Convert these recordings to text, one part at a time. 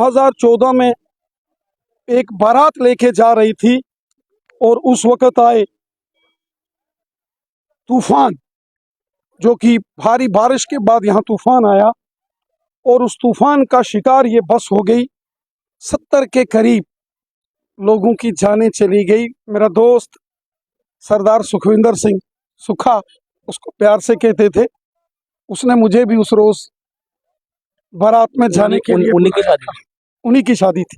2014 में एक बारात लेके जा रही थी और उस वक्त आए तूफान, जो कि भारी बारिश के बाद यहाँ तूफान आया और उस तूफान का शिकार ये बस हो गई। 70 के करीब लोगों की जानें चली गई। मेरा दोस्त सरदार सुखविंदर सिंह सुखा, उसको प्यार से कहते थे, उसने मुझे भी उस रोज बारात में जाने के लिए उन्हीं की शादी थी।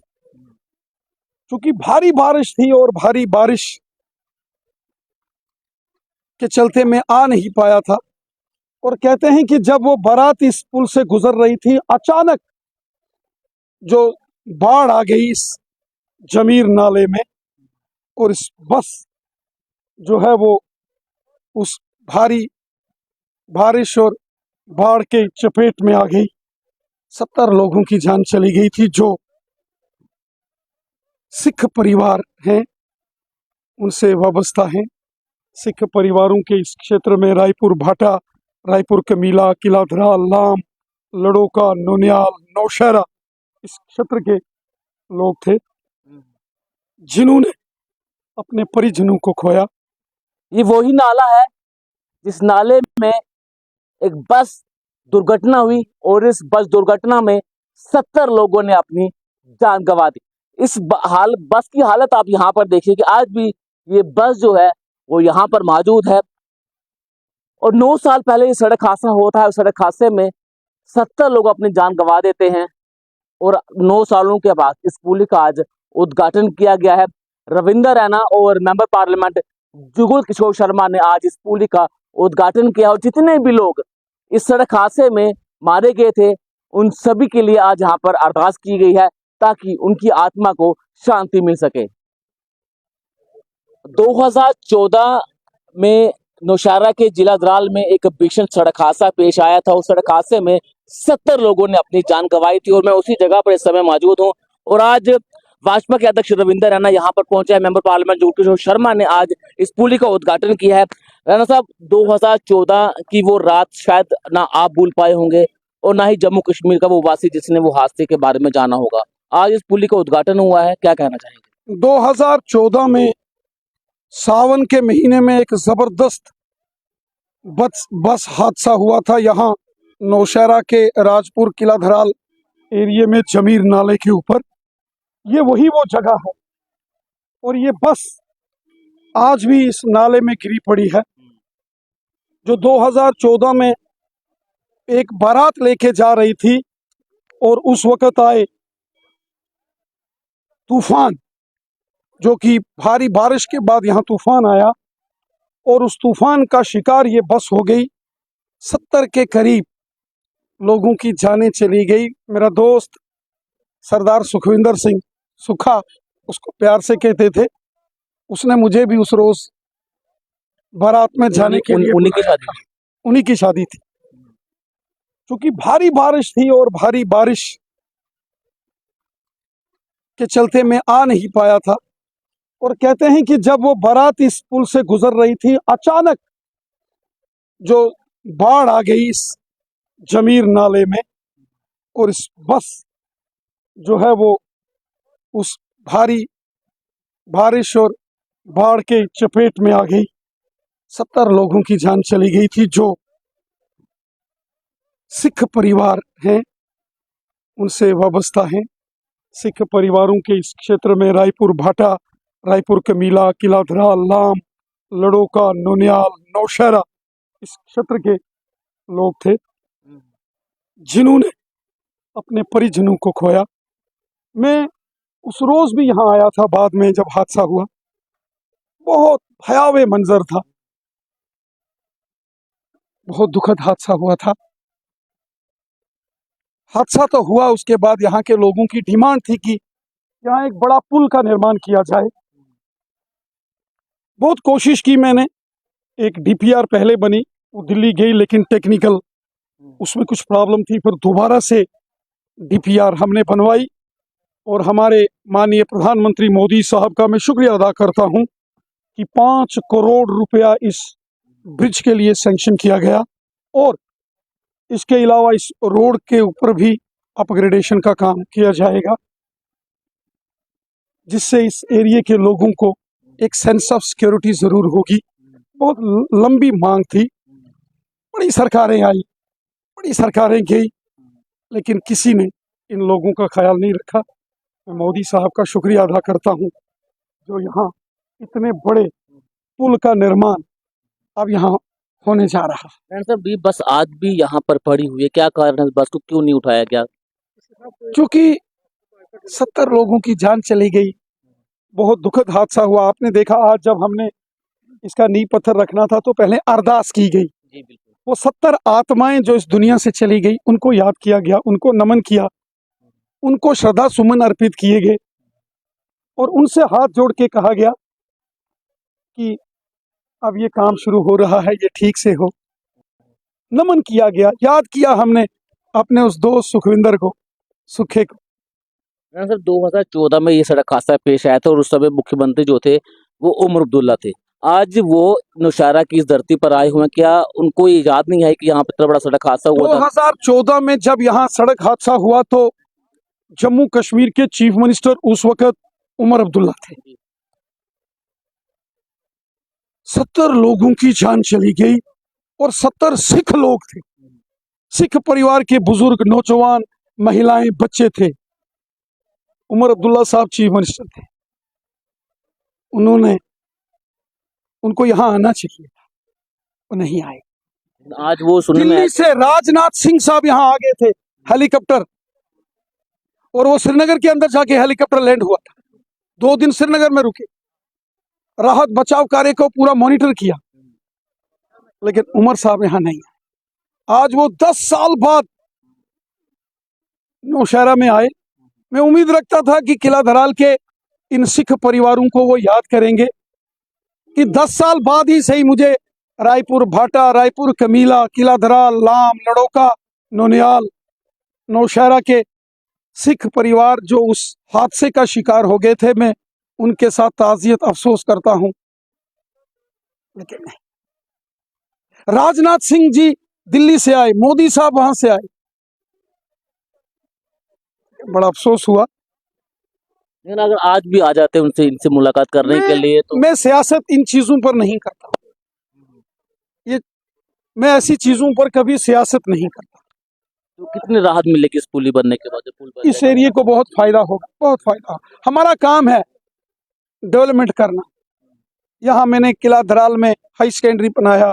क्योंकि भारी बारिश थी और भारी बारिश के चलते मैं आ नहीं पाया था। और कहते हैं कि जब वो बारात इस पुल से गुजर रही थी, अचानक जो बाढ़ आ गई इस जमीर नाले में और इस बस जो है वो उस भारी बारिश और बाढ़ के चपेट में आ गई। 70 लोगों की जान चली गई थी। जो सिख परिवार हैं उनसे वाबस्ता हैं। सिख परिवारों के इस क्षेत्र में रायपुर भाटा, रायपुर कमीला, किलाधरा, लाम, लड़ोका, नोनियाल, नौशहरा, इस क्षेत्र के लोग थे जिन्होंने अपने परिजनों को खोया। ये वही नाला है जिस नाले में एक बस दुर्घटना हुई और इस बस दुर्घटना में 70 लोगों ने अपनी जान गंवा दी। इस बस की हालत आप यहाँ पर देखिए कि आज भी ये बस जो है वो यहाँ पर मौजूद है। और 9 साल पहले ये सड़क हादसा होता है। उस सड़क हादसे में 70 लोग अपनी जान गंवा देते हैं और 9 सालों के बाद इस पुल का आज उद्घाटन किया गया है। रविंदर रैना और मेंबर पार्लियामेंट जुगल किशोर शर्मा ने आज इस पुल का उद्घाटन किया और जितने भी लोग इस सड़क हादसे में मारे गए थे उन सभी के लिए आज यहाँ पर अरदास की गई है ताकि उनकी आत्मा को शांति मिल सके। 2014 में नौशहरा के जिला दराल में एक भीषण सड़क हादसा पेश आया था। उस सड़क हादसे में 70 लोगों ने अपनी जान गंवाई थी और मैं उसी जगह पर इस समय मौजूद हूँ। और आज भाजपा के अध्यक्ष रविंदर रैना यहाँ पर पहुंचे हैं। मेंबर पार्लियामेंट जुगल किशोर शर्मा ने आज इस पुल का उद्घाटन किया है। रैना साहब, 2014 की वो रात शायद ना आप भूल पाए होंगे और ना ही जम्मू कश्मीर का वो वासी जिसने वो हादसे के बारे में जाना होगा। आज इस पुल का उद्घाटन हुआ है, क्या कहना चाहेंगे? 2014 में सावन के महीने में एक जबरदस्त बस हादसा हुआ था यहाँ नौशहरा के राजपुर किला धराल एरिया में जमीर नाले के ऊपर। ये वही वो जगह है और ये बस आज भी इस नाले में गिरी पड़ी है। जो 2014 में एक बारात लेके जा रही थी और उस वक्त आए तूफान, जो कि भारी बारिश के बाद यहाँ तूफान आया और उस तूफान का शिकार ये बस हो गई। 70 के करीब लोगों की जानें चली गई। मेरा दोस्त सरदार सुखविंदर सिंह सुखा, उसको प्यार से कहते थे, उसने मुझे भी उस रोज बारात में जाने के लिए उन्हीं की शादी थी। क्योंकि भारी बारिश थी और भारी बारिश के चलते मैं आ नहीं पाया था। और कहते हैं कि जब वो बारात इस पुल से गुजर रही थी, अचानक जो बाढ़ आ गई इस जमीर नाले में और इस बस जो है वो उस भारी बारिश और बाढ़ के चपेट में आ गई। 70 लोगों की जान चली गई थी। जो सिख परिवार हैं उनसे वाबस्ता हैं। सिख परिवारों के इस क्षेत्र में रायपुर भाटा, रायपुर कमीला, किलाधरा, लाम, लड़ोका, नोनियाल, नौशहरा, इस क्षेत्र के लोग थे जिन्होंने अपने परिजनों को खोया। मैं उस रोज भी यहाँ आया था बाद में जब हादसा हुआ। बहुत भयावह मंजर था, बहुत दुखद हादसा हुआ था। हादसा तो हुआ, उसके बाद यहाँ के लोगों की डिमांड थी कि यहाँ एक बड़ा पुल का निर्माण किया जाए। बहुत कोशिश की मैंने, एक डीपीआर पहले बनी, वो दिल्ली गई, लेकिन टेक्निकल उसमें कुछ प्रॉब्लम थी। फिर दोबारा से डीपीआर हमने बनवाई और हमारे माननीय प्रधानमंत्री मोदी साहब का मैं शुक्रिया अदा करता हूं कि 5 करोड़ रुपया इस ब्रिज के लिए सैंक्शन किया गया। और इसके अलावा इस रोड के ऊपर भी अपग्रेडेशन का काम किया जाएगा, जिससे इस एरिया के लोगों को एक सेंस ऑफ सिक्योरिटी जरूर होगी। बहुत लंबी मांग थी, बड़ी सरकारें आई, बड़ी सरकारें गई, लेकिन किसी ने इन लोगों का ख्याल नहीं रखा। मैं मोदी साहब का शुक्रिया अदा करता हूँ, जो यहाँ इतने बड़े पुल का निर्माण अब यहाँ होने जा रहा है। नारायण साहब, ये बस आज भी यहाँ पर पड़ी हुई है, क्या कारण है? इस बस को क्यों नहीं उठाया गया? क्योंकि 70 लोगों की जान चली गई, बहुत दुखद हादसा हुआ। आपने देखा, आज जब हमने इसका नींव पत्थर रखना था तो पहले अरदास की गई। जी बिल्कुल। वो 70 आत्माएं जो इस दुनिया से चली गई, उनको याद किया गया, उनको नमन किया, उनको श्रद्धा सुमन अर्पित किए गए और उनसे हाथ जोड़ के कहा गया कि अब ये काम शुरू हो रहा है, ये ठीक से हो। नमन किया गया, याद किया हमने अपने उस दोस्त सुखविंदर को, सुखे को। नारायण साहब, 2014 में ये सड़क हादसा पेश आया था और उस समय मुख्यमंत्री जो थे वो उमर अब्दुल्ला थे। आज वो नौशहरा की इस धरती पर आए हुए हैं, क्या उनको ये याद नहीं है कि यहाँ पर इतना बड़ा सड़क हादसा हुआ था? 2014 में जब यहाँ सड़क हादसा हुआ तो जम्मू कश्मीर के चीफ मिनिस्टर उस वक्त उमर अब्दुल्ला थे। 70 लोगों की जान चली गई और 70 सिख लोग थे। सिख परिवार के बुजुर्ग, नौजवान, महिलाएं, बच्चे थे। उमर अब्दुल्ला साहब चीफ मिनिस्टर थे, उनको यहाँ आना चाहिए था, वो नहीं आए। आज वो सुनने में दिल्ली से राजनाथ सिंह साहब यहाँ आ गए थे हेलीकॉप्टर, और वो श्रीनगर के अंदर जाके हेलीकॉप्टर लैंड हुआ था। 2 दिन श्रीनगर में रुके, राहत बचाव कार्य को पूरा मॉनिटर किया, लेकिन उमर साहब यहाँ नहीं आए। आज वो 10 साल बाद नौशहरा में आए। मैं उम्मीद रखता था कि किला धराल के इन सिख परिवारों को वो याद करेंगे कि 10 साल बाद ही सही मुझे रायपुर भाटा, रायपुर कमीला, किला धराल, लाम, लड़ोका, नौनियाल, नौशहरा के सिख परिवार जो उस हादसे का शिकार हो गए थे, मैं उनके साथ ताज़ियत अफसोस करता हूं। लेकिन नहीं, राजनाथ सिंह जी दिल्ली से आए, मोदी साहब वहां से आए, बड़ा अफसोस हुआ। लेकिन अगर आज भी आ जाते उनसे इनसे मुलाकात करने के लिए तो मैं सियासत इन चीजों पर नहीं करता, ये मैं ऐसी चीजों पर कभी सियासत नहीं करता। तो कितनी राहत मिलेगी इस पुली बनने के बाद? पुल बन इस एरिया को बहुत फायदा होगा, बहुत फायदा। हमारा काम है डेवलपमेंट करना। यहाँ मैंने किला धराल में हाई सेकेंडरी बनाया,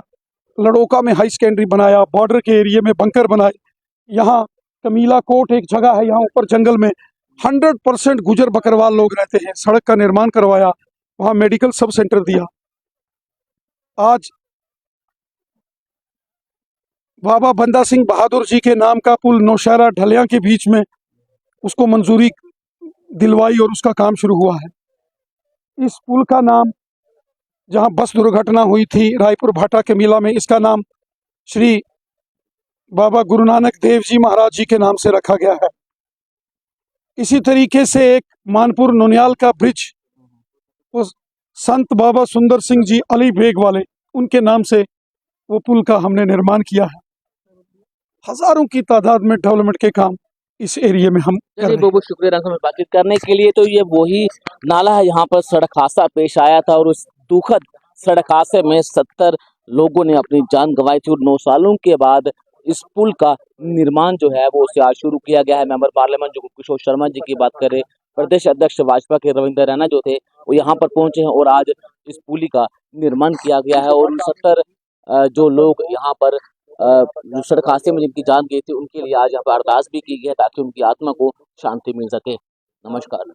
लड़ोका में हाई सेकेंडरी बनाया, बॉर्डर के एरिया में बंकर बनाए। यहाँ कमीला कोट एक जगह है, यहाँ ऊपर जंगल में 100% गुजर बकरवाल लोग रहते हैं, सड़क का निर्माण करवाया, वहाँ मेडिकल सब सेंटर दिया। आज बाबा बंदा सिंह बहादुर जी के नाम का पुल नौशहरा ढलिया के बीच में, उसको मंजूरी दिलवाई और उसका काम शुरू हुआ है। इस पुल का नाम, जहां बस दुर्घटना हुई थी रायपुर भाटा के मेला में, इसका नाम श्री बाबा गुरु नानक देव जी महाराज जी के नाम से रखा गया है। इसी तरीके से एक मानपुर नौनियाल का ब्रिज, वो संत बाबा सुंदर सिंह जी अली बेग वाले, उनके नाम से वो पुल का हमने निर्माण किया है। हजारों की तादाद में डेवलपमेंट के काम इस एरिया में हम कर रहे हैं। बहुत बहुत शुक्रिया रंग में बातचीत करने के लिए। तो ये वही नाला है, यहाँ पर सड़क हादसा पेश आया था और उस दुखद सड़क हादसे में 70 लोगों ने अपनी जान गंवाई थी और 9 सालों के बाद इस पुल का निर्माण जो है वो उसे आज शुरू किया गया है। मेंबर पार्लियामेंट जो किशोर शर्मा जी की बात करें, प्रदेश अध्यक्ष भाजपा के रविंद्र रैना जो थे वो यहाँ पर पहुंचे हैं और आज इस पुली का निर्माण किया गया है। और 70 जो लोग यहाँ पर जो सड़क हादसे में जिनकी जान गई थी उनके लिए आज यहाँ पर अरदास भी की गई है ताकि उनकी आत्मा को शांति मिल सके। नमस्कार।